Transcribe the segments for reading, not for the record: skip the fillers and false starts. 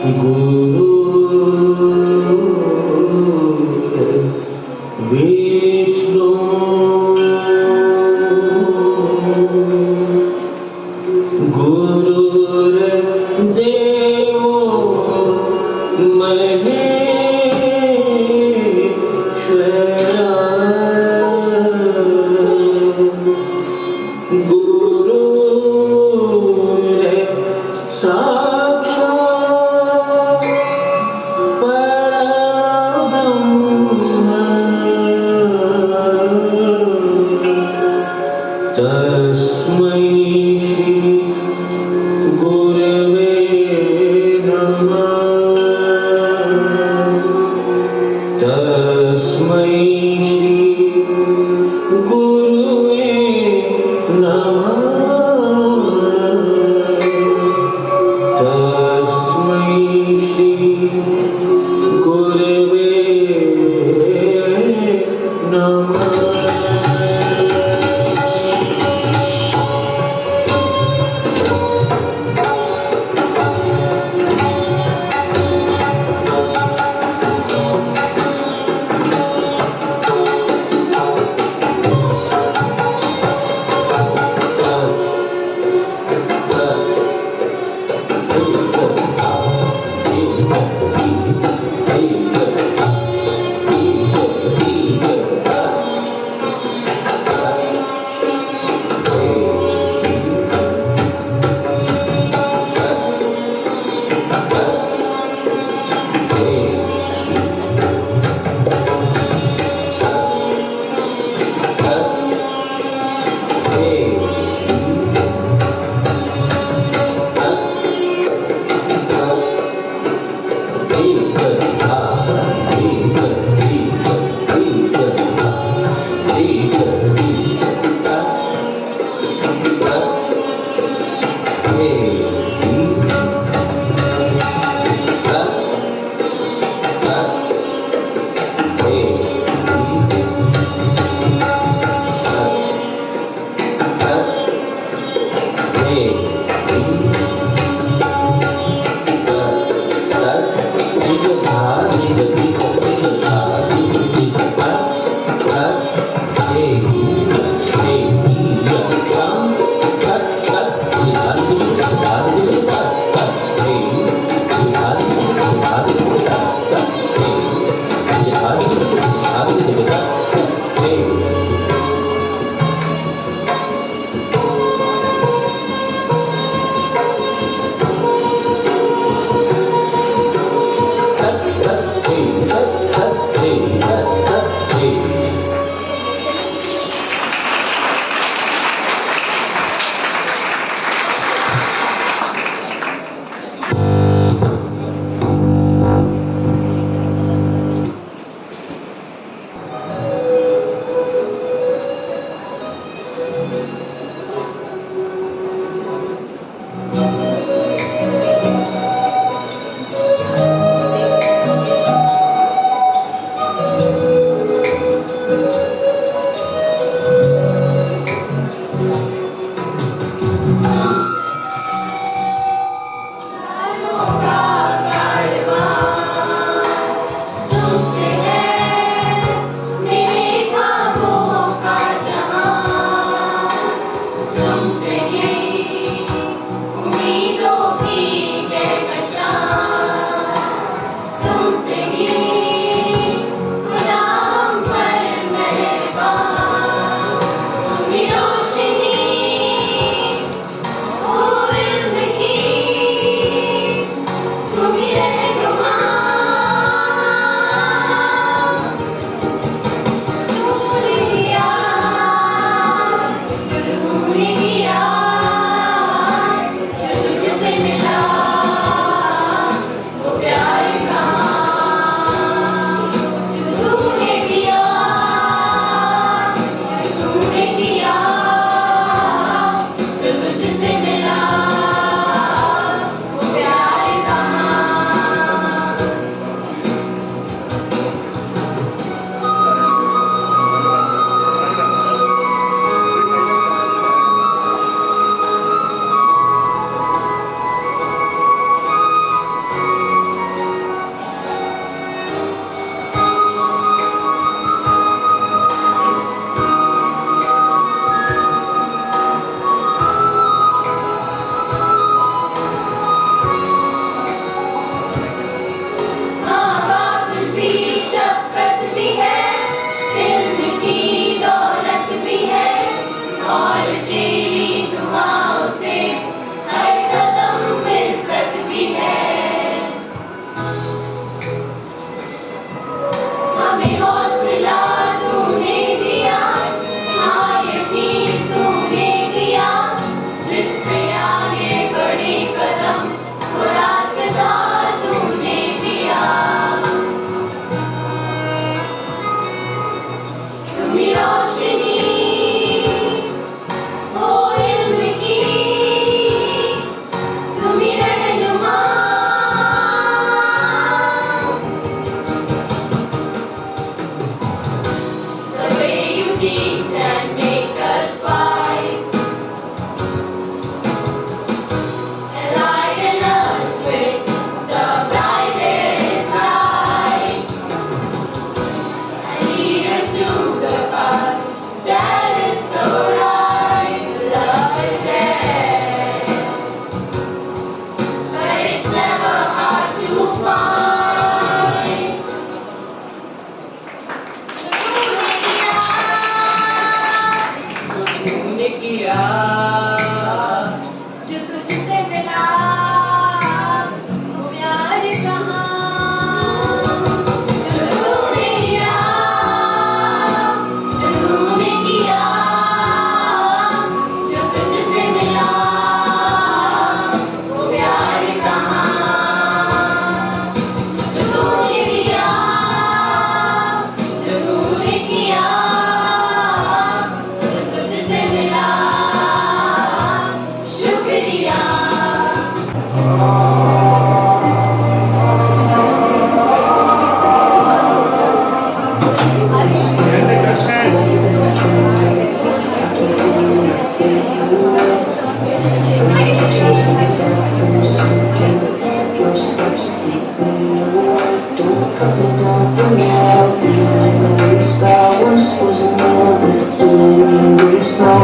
गुरु विष्णु गुरुर्देवो महेश्वरः गुरुर् साक्षात् परब्रह्म तस्मै श्री गुरवे नमः तस्मै श्री गुरुवे नमः तस्मै श्री गुरवे नमः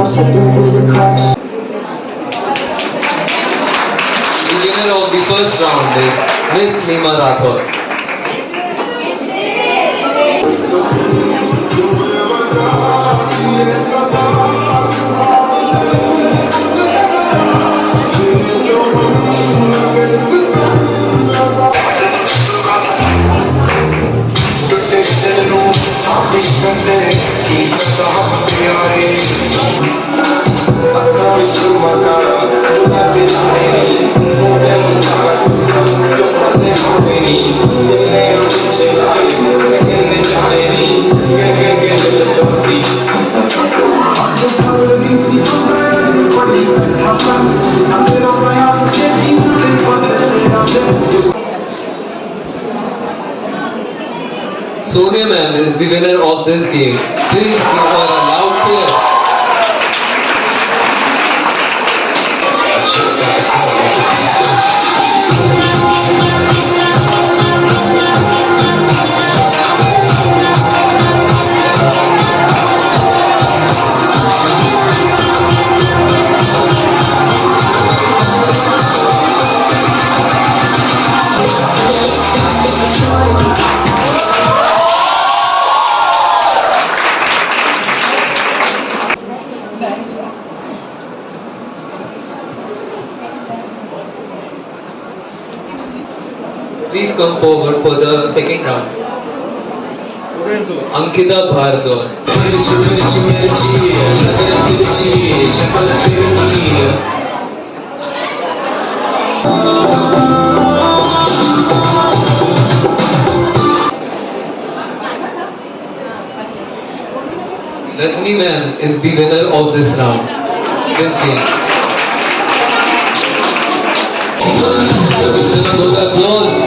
Slipping through the cracks. The winner of the first round is Miss Nima Rathod. Sonia ma'am is the winner of this game. Please give her a loud cheer. Please come forward for the second round. Ankita Bhardwaj. Rajni ma'am is the winner of this round, this game. Good applause.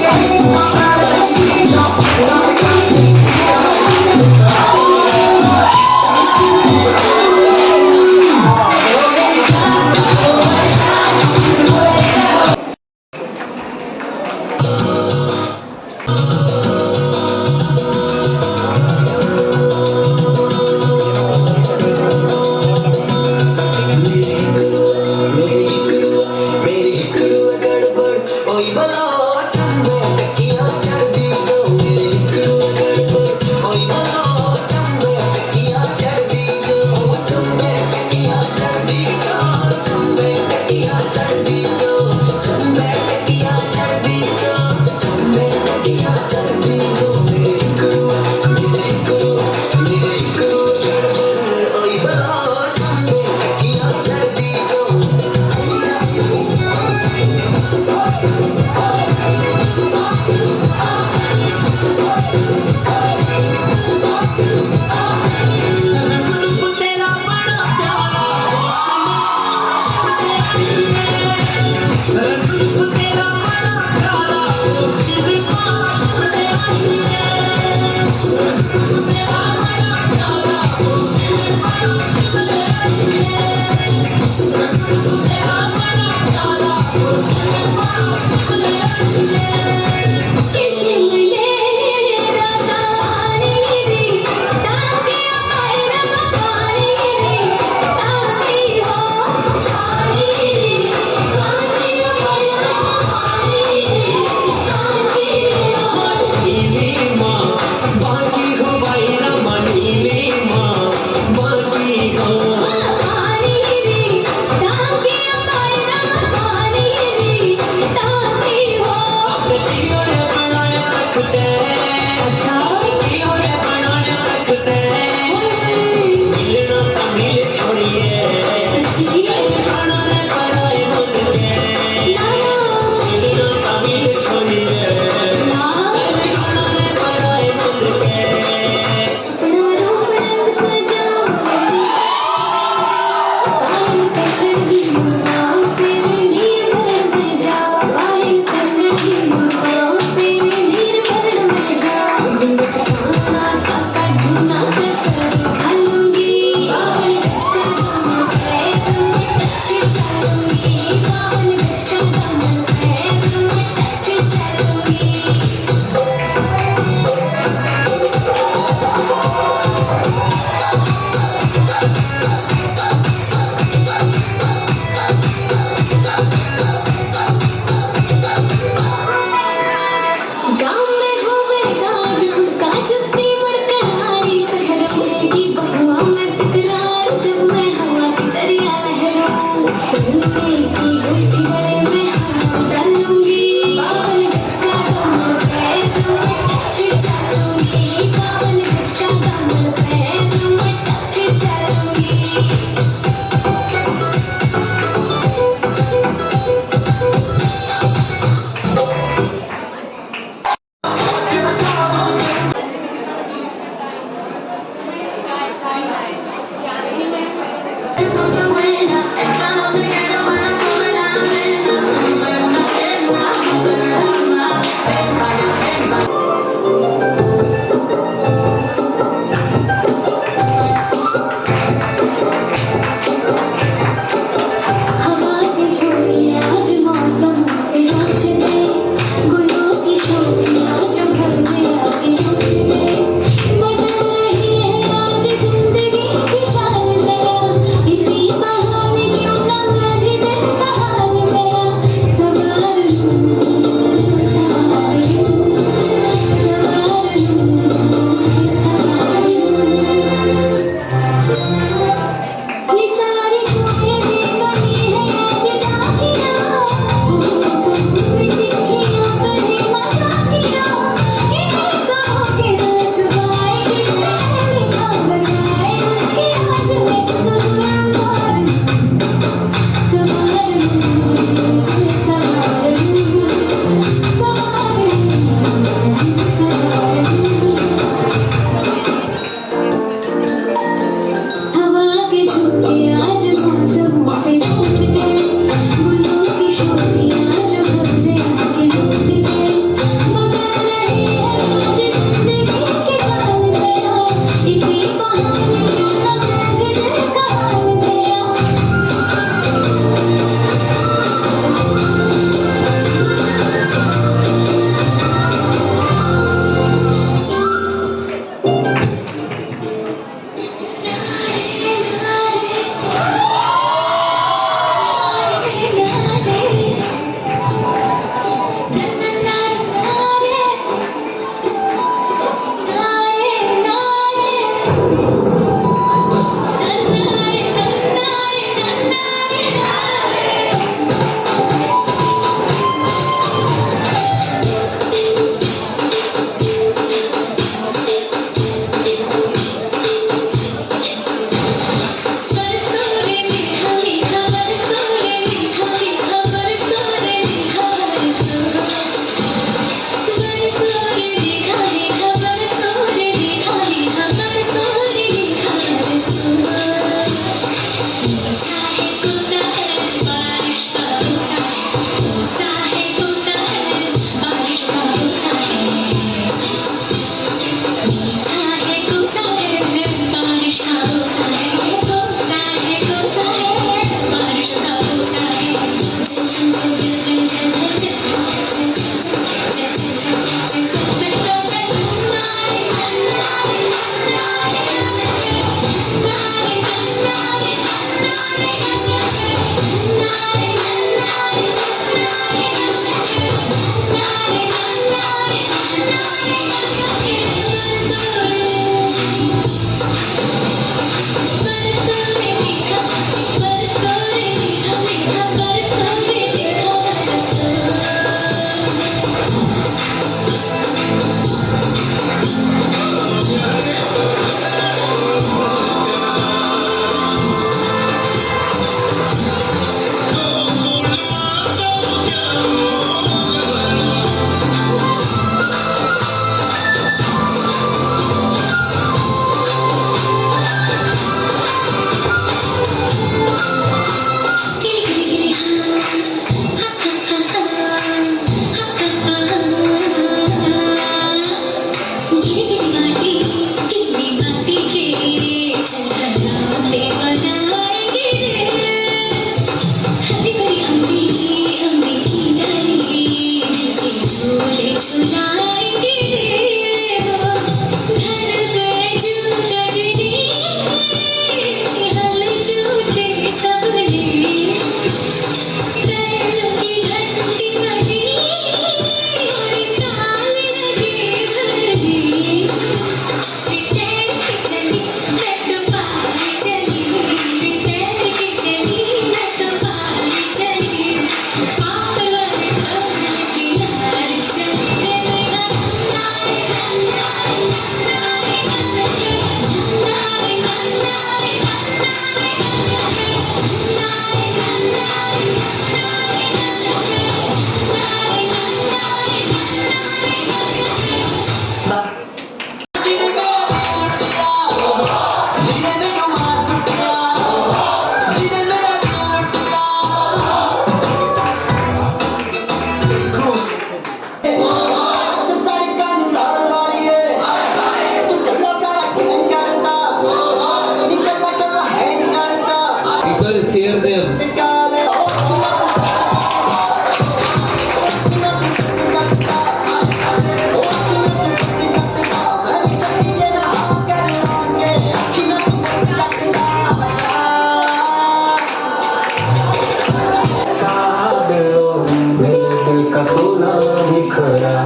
का सोना बिखरा,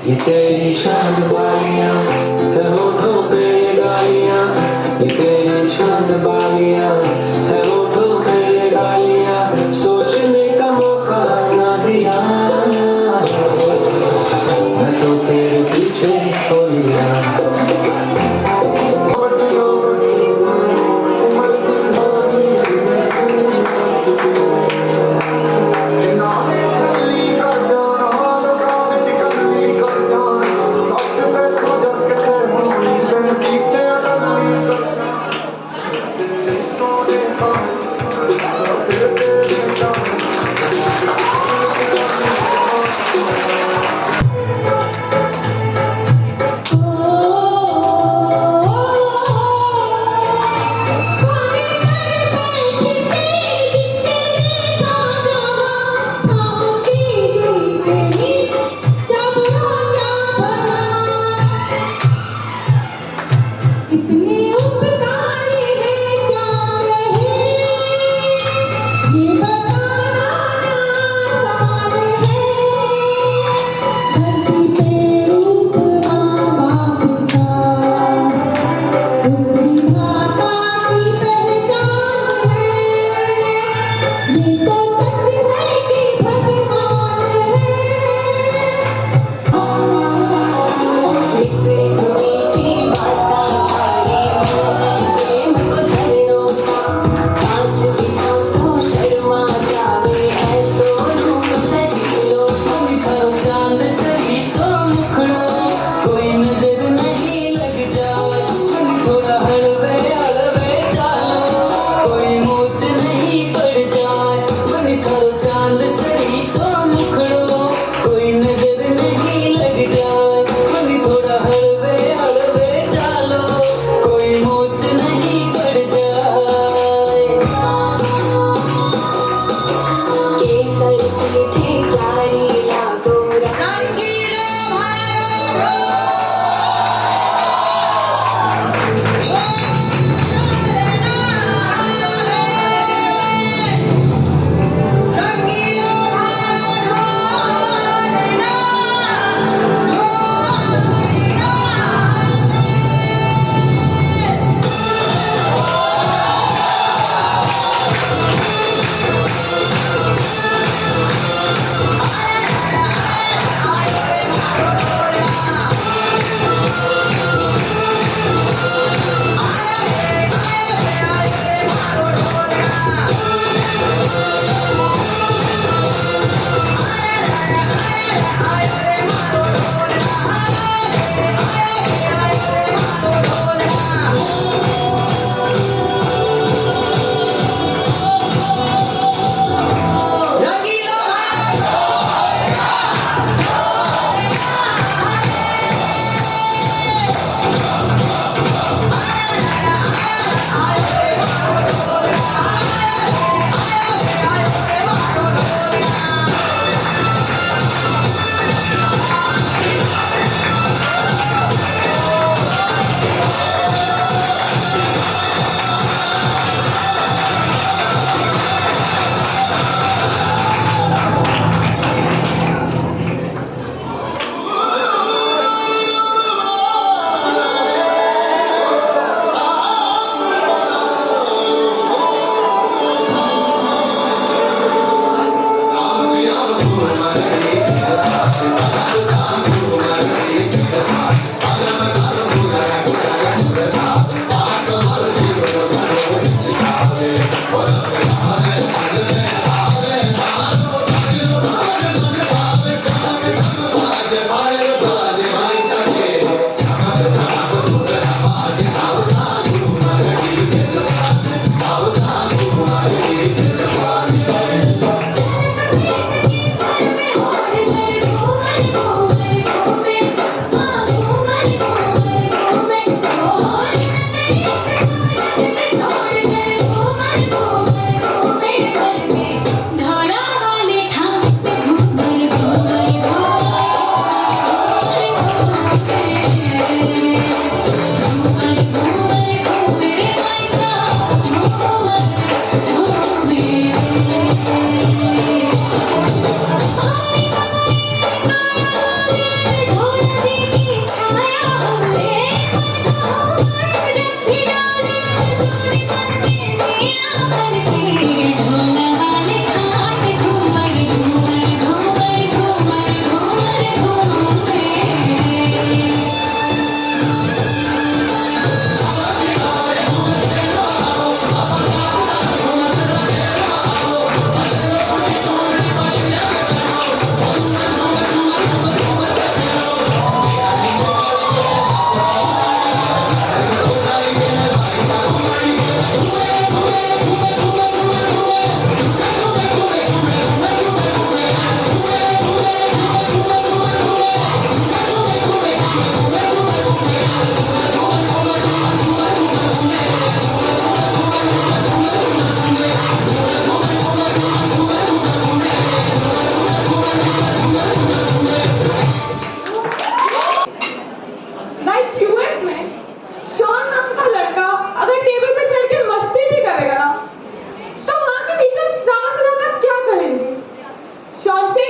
ये तेरी चांद बालियां है होठों पे ये गालियां, ये तेरी चांद बालियां है होठों पे ये गालियां, सोचने का मौका ना दिया, मैं तो तेरे पीछे हो लिया।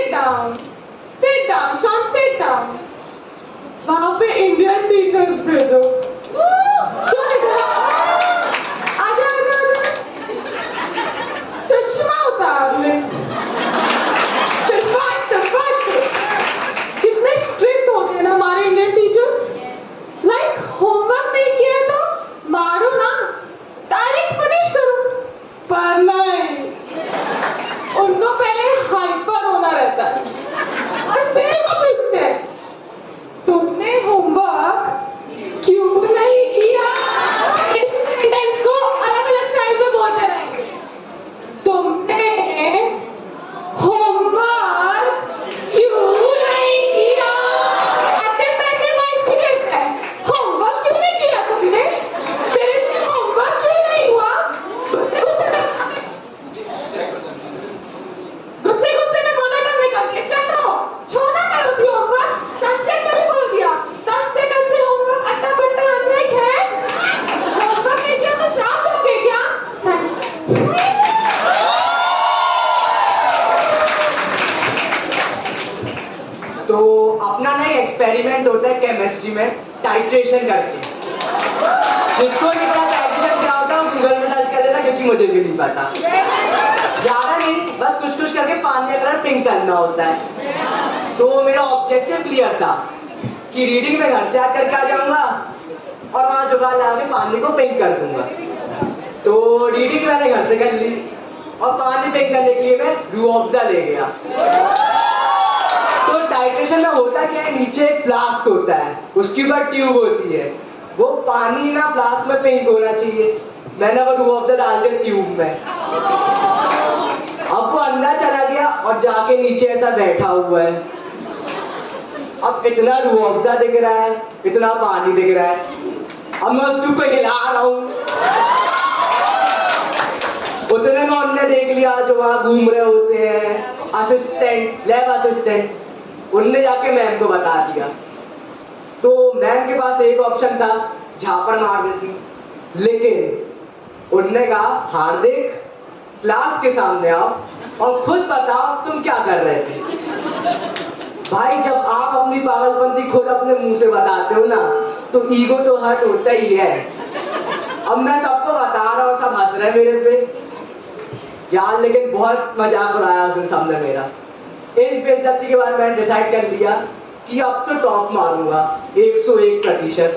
Sit down. Sit down, Sean, sit down. वहाँ पे इंडियन टीचर्स भेजो। Sean इधर आ। आजा आजा आजा। चश्मा उतार ले। चश्मा फट। कितने स्ट्रिक्ट होते हैं ना हमारे इंडियन टीचर्स। लाइक होमवर्क नहीं किया तो मारो ना, डायरेक्ट पनिश करो। पर नहीं, उनको पहले हाइपर होना रहता है और फिर वो पूछते हैं तुमने होमवर्क क्यों नहीं किया। इस सेंटेंस को अलग-अलग स्टाइल में बोलते रहेंगे। तुमने होमवर्क क्यों नहीं किया। अटेम्प्ट ऐसे वॉइस में कहता है होमवर्क क्यों नहीं किया तुमने, तेरे से होमवर्क क्यों नहीं हुआ। गुस्से में बोला था निकल के चुप रहो, छोड़ा करो थी होमवर्क, सब्जेक्ट नहीं बोल दिया। 10 से 10 से होमवर्क अट्टा पट्टा अनलाइक है। होमवर्क नहीं किया तो श्राप दोगे क्या। तो अपना ना एक्सपेरिमेंट होता है केमिस्ट्री में टाइट्रेशन करके। जिसको नहीं पता टाइट्रेशन क्या होता है वो गूगल में सर्च कर लेना, क्योंकि मुझे भी नहीं पता। ज्यादा नहीं, बस कुछ करके पानी का कलर पिंक करना होता है। तो मेरा ऑब्जेक्टिव क्लियर था कि रीडिंग में घर से आकर के आ जाऊंगा और वहां जुगाड़ लगा के पानी को पिंक कर दूंगा। तो रीडिंग मैंने घर से कर ली और पानी पिंक करने के लिए मैं रूह अफ़ज़ा ले गया। तो टाइट्रेशन में होता क्या है, नीचे एक फ्लास्क होता है, उसके ऊपर ट्यूब होती है। वो पानी ना फ्लास्क में पिंक होना चाहिए, मैंने वो रूह अफ़ज़ा डाल दिया ट्यूब में। अब वो अंदर चला गया और जाके नीचे ऐसा बैठा हुआ है। अब इतना रूह अफ़ज़ा दिख रहा है, इतना पानी दिख रहा है। अब मैं उस ट्यूब को हिला रहा हूँ। उतने में उनने देख लिया जो वहां घूम रहे होते हैं असिस्टेंट, लैब असिस्टेंट, उनने जाके मैम को बता दिया। तो मैम के पास एक ऑप्शन था, झापड़ मार देती, लेकिन उनने कहा हार्दिक क्लास के सामने आओ और खुद बताओ तुम क्या कर रहे थे। भाई जब आप अपनी पागलपंती खुद अपने मुंह से बताते हो ना तो ईगो तो हर्ट होता ही है। अब मैं सबको बता रहा हूँ, सब हंस रहे मेरे पे यार, लेकिन बहुत मजाक उड़ाया उसने सामने मेरा। इस बेइज्जती के बाद मैंने डिसाइड कर लिया कि अब तो टॉप मारूंगा 101%।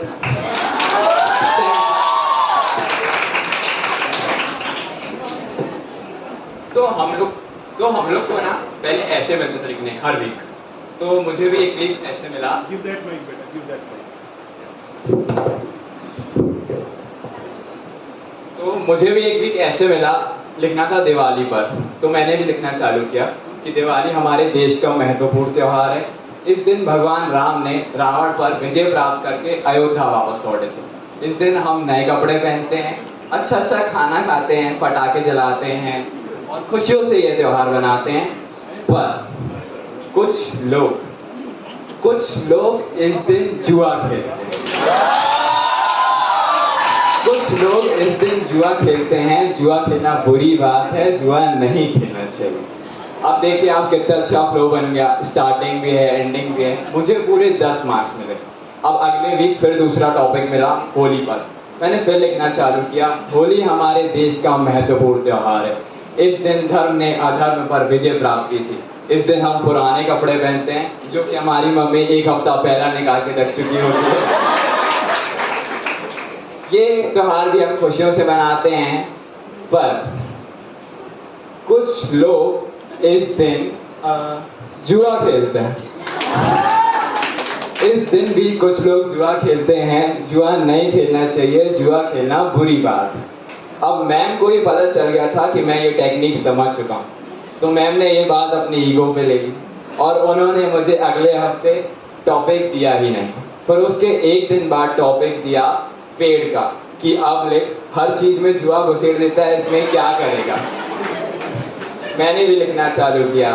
तो हम लोग को ना पहले ऐसे मिलते थे लिखने हर वीक। तो मुझे भी एक वीक ऐसे मिला। Give that mic better. Give that mic. तो मुझे भी एक वीक ऐसे मिला, लिखना था दिवाली पर। तो मैंने भी लिखना चालू किया कि दिवाली हमारे देश का महत्वपूर्ण त्योहार है। इस दिन भगवान राम ने रावण पर विजय प्राप्त करके अयोध्या वापस लौटे थे। इस दिन हम नए कपड़े पहनते हैं, अच्छा खाना खाते हैं, पटाखे जलाते हैं और खुशियों से ये त्योहार बनाते हैं। पर कुछ लोग इस दिन जुआ खेलते हैं। कुछ लोग इस दिन जुआ खेलते हैं। जुआ खेलना बुरी बात है, जुआ नहीं खेलना चाहिए। अब देखिए आप कितना अच्छा फ्लो बन गया, स्टार्टिंग भी है, एंडिंग भी है। मुझे पूरे 10 मार्क्स मिले। अब अगले वीक फिर दूसरा टॉपिक मिला होली पर। मैंने फिर लिखना चालू किया, होली हमारे देश का महत्वपूर्ण त्योहार है। इस दिन धर्म ने अधर्म पर विजय प्राप्त की थी। इस दिन हम पुराने कपड़े पहनते हैं जो कि हमारी मम्मी 1 हफ्ता पहला निकाल के रख चुकी होती है। ये त्योहार भी हम खुशियों से मनाते हैं। पर कुछ लोग इस दिन जुआ खेलते हैं। इस दिन भी कुछ लोग जुआ खेलते हैं। जुआ नहीं खेलना चाहिए, जुआ खेलना बुरी बात है। अब मैम को ये पता चल गया था कि मैं ये टेक्निक समझ चुका हूँ। तो मैम ने ये बात अपनी ईगो पे ले ली और उन्होंने मुझे अगले हफ्ते टॉपिक दिया ही नहीं। फिर उसके एक दिन बाद टॉपिक दिया पेड़ का कि अब लिख, हर चीज में जुआ घुसेड़ देता है, इसमें क्या करेगा। मैंने भी लिखना चालू किया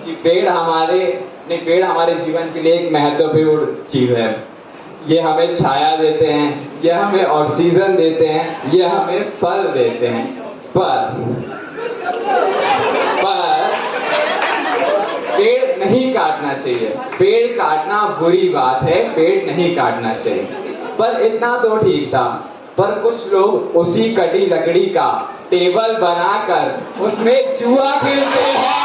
कि पेड़ हमारे जीवन के लिए एक महत्वपूर्ण चीज है। ये हमें छाया देते हैं, ये हमें ऑक्सीजन देते हैं, ये हमें फल देते हैं। पर पेड़ नहीं काटना चाहिए। पेड़ काटना बुरी बात है, पेड़ नहीं काटना चाहिए। पर इतना तो ठीक था, पर कुछ लोग उसी कटी लकड़ी का टेबल बनाकर उसमें जुआ खेलते हैं।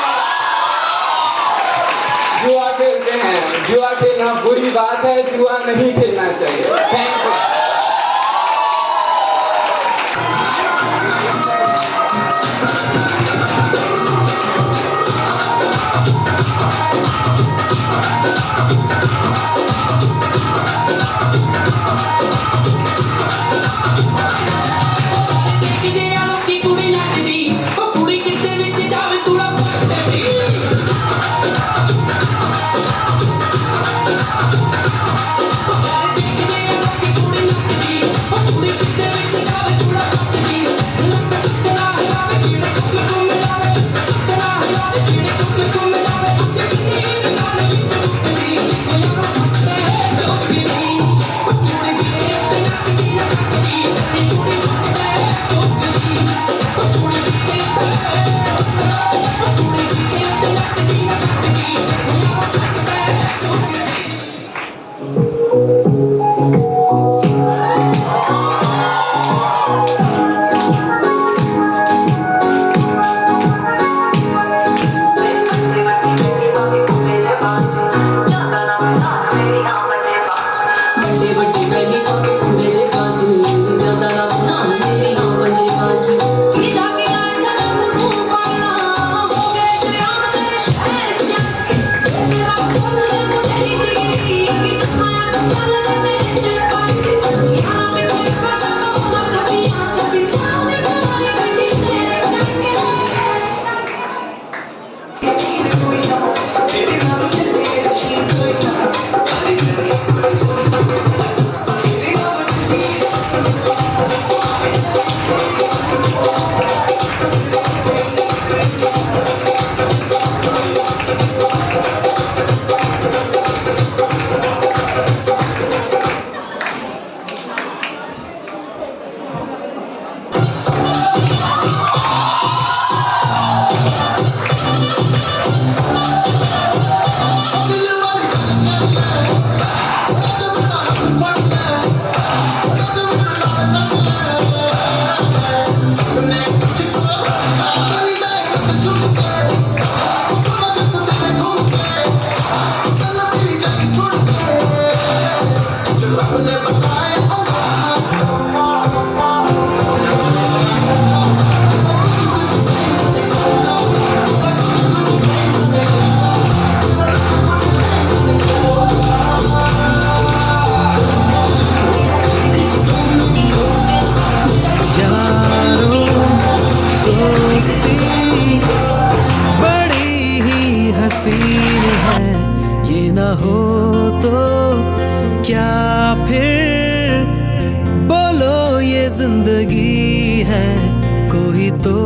जुआ खेलते हैं। जुआ खेलना बुरी बात है, जुआ नहीं खेलना चाहिए। Thank you. हो तो क्या फिर बोलो ये जिंदगी है कोई तो